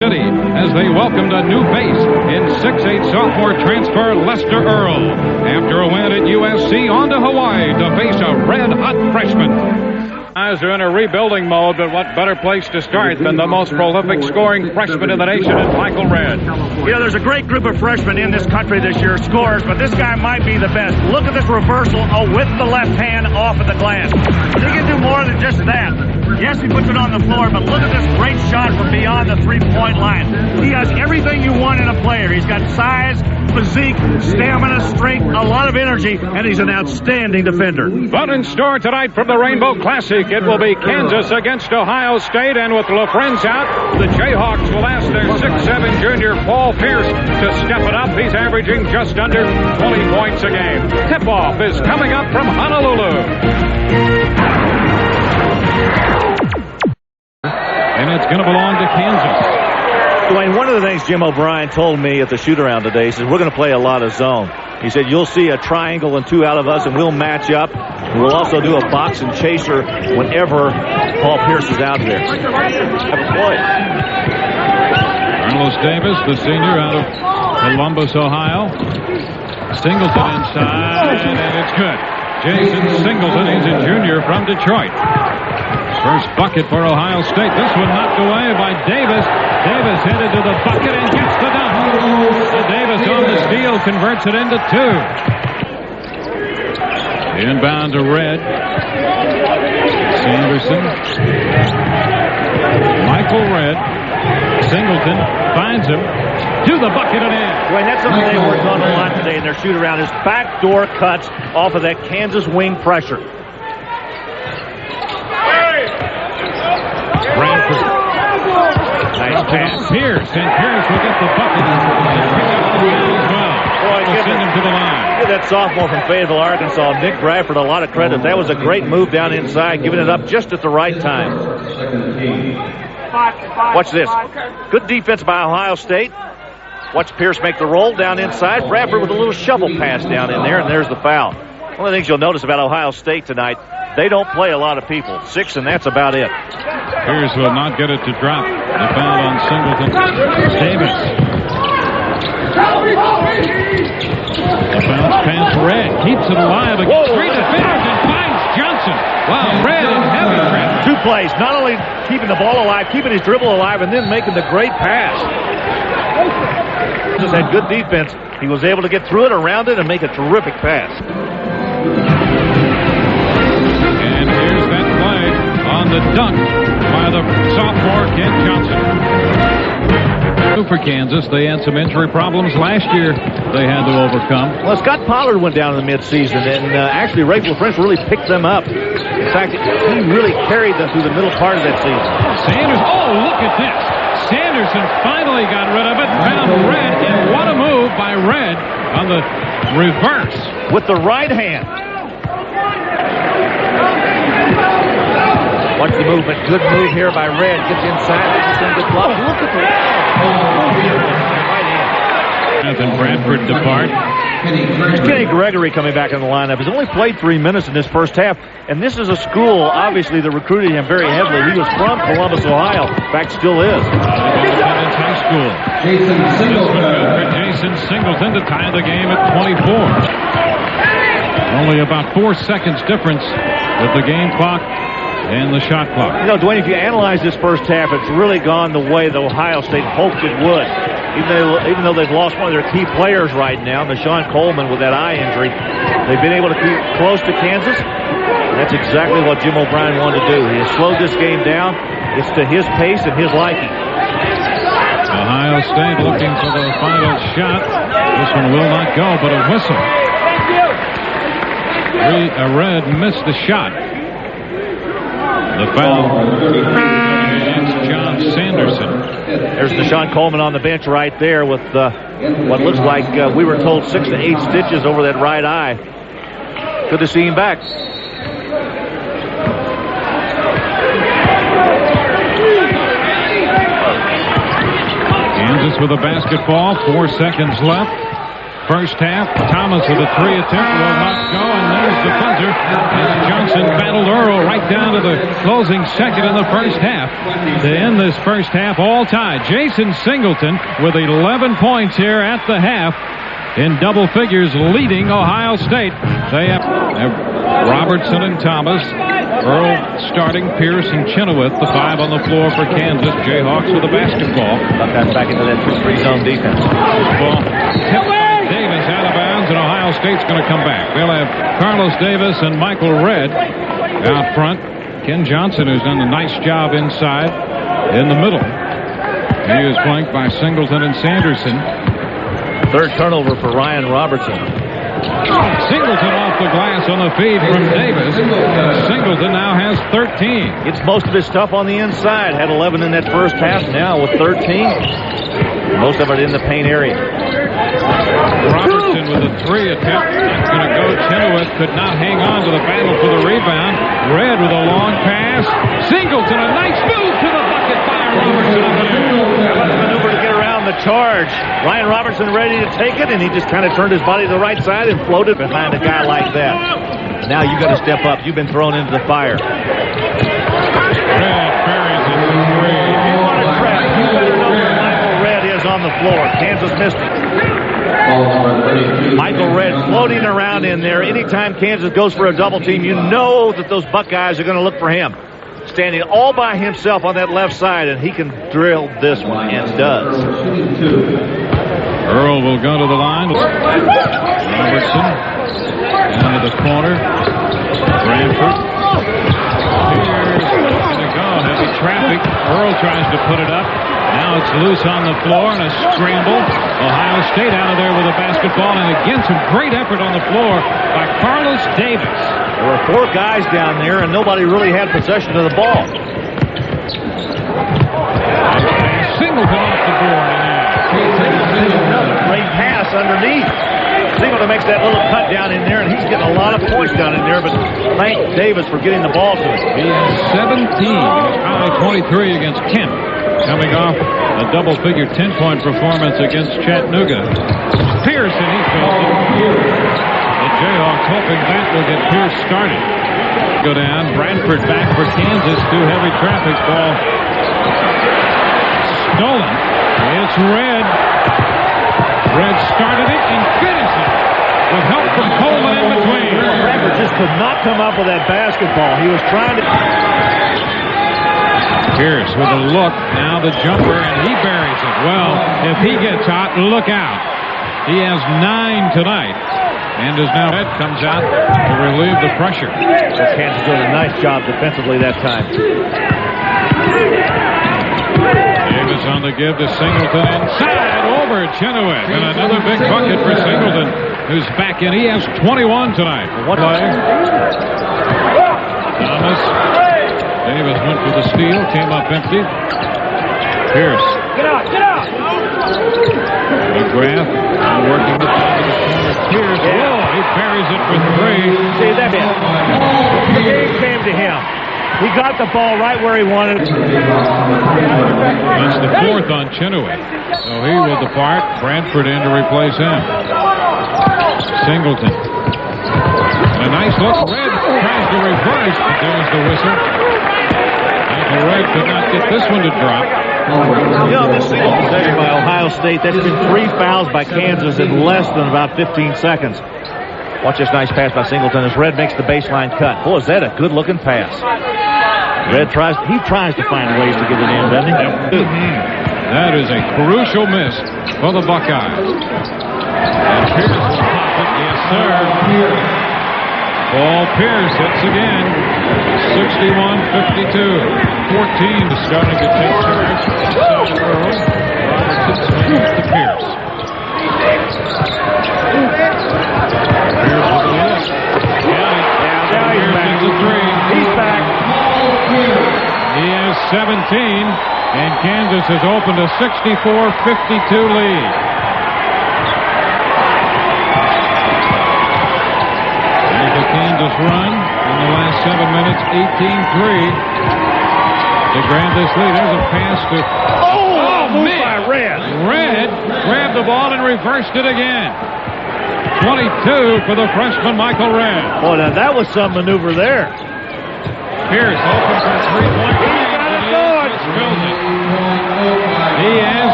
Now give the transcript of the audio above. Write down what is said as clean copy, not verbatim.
City as they welcomed a new face in 6'8" sophomore transfer Lester Earl. After a win at USC, on to Hawaii to face a red-hot freshman. Guys are in a rebuilding mode, but what better place to start than the most prolific scoring freshman in the nation in Michael Redd. You know, there's a great group of freshmen in this country this year, scorers, but this guy might be the best. Look at this reversal with the left hand off of the glass. He can do more than just that. Yes, he puts it on the floor, but look at this great shot from beyond the three-point line. He has everything you want in a player. He's got size, physique, stamina, strength, a lot of energy, and he's an outstanding defender. But in store tonight from the Rainbow Classic, it will be Kansas against Ohio State, and with LaFrentz out, the Jayhawks will ask their 6'7" junior Paul Pierce to step it up. He's averaging just under 20 points a game. Tip-off is coming up from Honolulu. And it's going to belong to Kansas. Dwayne, one of the things Jim O'Brien told me at the shoot-around today, he said, we're going to play a lot of zone. He said, you'll see a triangle and two out of us, and we'll match up. We'll also do a box and chaser whenever Paul Pierce is out there. Have a play. Carlos Davis, the senior out of Columbus, Ohio. Singleton inside, and it's good. Jason Singleton, he's a junior from Detroit. First bucket for Ohio State. This one knocked away by Davis. Davis headed to the bucket and gets the dunk. So Davis on the steal converts it into two. The inbound to Redd. Sanderson. Michael Redd. Singleton finds him to the bucket and in. Dwayne, that's something they worked on a lot today in their shoot-around, is backdoor cuts off of that Kansas wing pressure. Bradford. Nice pass. Pierce, and Pierce will get the bucket and pick up the ball as well. We'll send him to the line. Give that sophomore from Fayetteville, Arkansas, Nick Bradford, a lot of credit. That was a great move down inside, giving it up just at the right time. Watch this. Good defense by Ohio State. Watch Pierce make the roll down inside. Bradford with a little shovel pass down in there, and there's the foul. One of the things you'll notice about Ohio State tonight, they don't play a lot of people. 6, and that's about it. Pierce will not get it to drop. The foul on Singleton. Davis. The bounce pass Redd. Keeps it alive against three defenders and finds Johnson. Wow, Redd in heavy traffic. Two plays. Not only keeping the ball alive, keeping his dribble alive, and then making the great pass. Just had good defense. He was able to get through it, around it, and make a terrific pass. And here's that play on the dunk by the sophomore Ken Johnson. For Kansas, they had some injury problems last year they had to overcome. Well, Scott Pollard went down in the midseason, and actually Ray LaFrentz really picked them up. In fact, he really carried them through the middle part of that season. Sanders, oh, look at this. Sanderson finally got rid of it, found Redd, and what a move by Redd on the reverse. With the right hand. Watch the movement. Good move here by Redd. Gets inside. Look at that. And Bradford depart. Kenny Gregory coming back in the lineup. He's only played 3 minutes in this first half, and this is a school, obviously, that recruited him very heavily. He was from Columbus, Ohio. In fact, still is. Independence High School. Jason Singleton to tie the game at 24. Only about 4 seconds difference with the game clock and the shot clock. You know, Dwayne, if you analyze this first half, it's really gone the way that Ohio State hoped it would. Even though they've lost one of their key players right now, Deshaun Coleman with that eye injury, they've been able to keep close to Kansas. That's exactly what Jim O'Brien wanted to do. He has slowed this game down. It's to his pace and his liking. Ohio State looking for the final shot. This one will not go, but a whistle. Redd missed the shot. The foul against John Sanderson. There's Deshaun Coleman on the bench right there with what looks like, we were told, 6 to 8 stitches over that right eye. Good to see him back. Kansas with a basketball, 4 seconds left. first half. Thomas with a 3 attempt will not go, and there's the buzzer. As Johnson battled Earl right down to the closing second in the first half. To end this first half all tied. Jason Singleton with 11 points here at the half. In double figures, leading Ohio State. They have Robertson and Thomas. Earl starting, Pierce and Chenoweth, the 5 on the floor for Kansas. Jayhawks with the basketball. Buckeyes back into that 2-3 zone defense. Ball tipped by Davis out of bounds, and Ohio State's going to come back. They'll have Carlos Davis and Michael Redd out front. Ken Johnson, who's done a nice job inside, in the middle. He is flanked by Singleton and Sanderson. Third turnover for Ryan Robertson. Singleton off the glass on the feed from Davis. Singleton now has 13. Gets most of his stuff on the inside. Had 11 in that first half. Now with 13. Most of it in the paint area. Robertson with a 3 attempt. Not going to go. Chenoweth could not hang on to the battle for the rebound. Redd with a long pass. Singleton, a nice move to the bucket by Robertson. Maneuver to get around the charge. Ryan Robertson ready to take it, and he just kind of turned his body to the right side and floated behind a guy like that. Now you got to step up. You've been thrown into the fire. Redd buries it for 3. If you want to trap, you better know where Michael Redd is on the floor. Kansas missed it. Michael Redd floating around in there. Anytime Kansas goes for a double team, you know that those Buckeyes are going to look for him. Standing all by himself on that left side, and he can drill this one, and does. Earl will go to the line. Robertson into the corner. Branford. Here's going to go. Heavy traffic. Earl tries to put it up. Now it's loose on the floor and a scramble. Ohio State out of there with a basketball, and again some great effort on the floor by Carlos Davis. There were 4 guys down there, and nobody really had possession of the ball. Singleton off the board. Another great pass underneath. Singleton makes that little cut down in there, and he's getting a lot of points down in there, but thank Davis for getting the ball to him. He has 17. He's high 23 against Kent. Coming off a double-figure 10-point performance against Chattanooga. Pearson, he fills it. The Jayhawks hoping that will get Pierce started. Go down. Branford back for Kansas. Too heavy traffic. Ball stolen. It's Redd. Redd started it and finished it with help from Coleman in between. Branford just could not come up with that basketball. He was trying to... Pierce with a look. Now the jumper, and he buries it. Well, if he gets hot, look out. He has 9 tonight. And as now Redd comes out to relieve the pressure. So Kansas doing a nice job defensively that time. Davis on the give to Singleton inside over Chenoweth. And another big bucket for Singleton, who's back in. He has 21 tonight. What play? Thomas. Davis went for the steal, came up empty. Pierce. Get out, get out! McGrath working the top of the corner. Pierce. Oh, he buries it for 3. See, that's it. The game came to him. He got the ball right where he wanted it. That's the 4th on Chenoweth. So he will depart. Branford in to replace him. Singleton. A nice look. Redd tries to reverse, but there's the whistle. Michael Redd could not get this one to drop. This single possession by Ohio State. That's been 3 fouls by Kansas in less than about 15 seconds. Watch this nice pass by Singleton as Redd makes the baseline cut. Boy, is that a good-looking pass. Redd tries to find ways to get it in, doesn't he? That is a crucial miss for the Buckeyes. And Pierce will pop it. Yes, sir. Paul Pierce hits again. 61-52. 14 to starting to take charge. Inside Earl. Robertson swings to Pierce. Pierce with a look. Got it. Now he's back. Pierce gets a 3. He's back. He has 17, and Kansas has opened a 64-52 lead. There's the Kansas run in the last 7 minutes, 18-3 to grab this lead. There's a pass to... Oh, man! By Redd. Redd grabbed the ball and reversed it again. 22 for the freshman Michael Redd. Boy, now that was some maneuver there. Pierce open for 3-point range. He's got it going. He has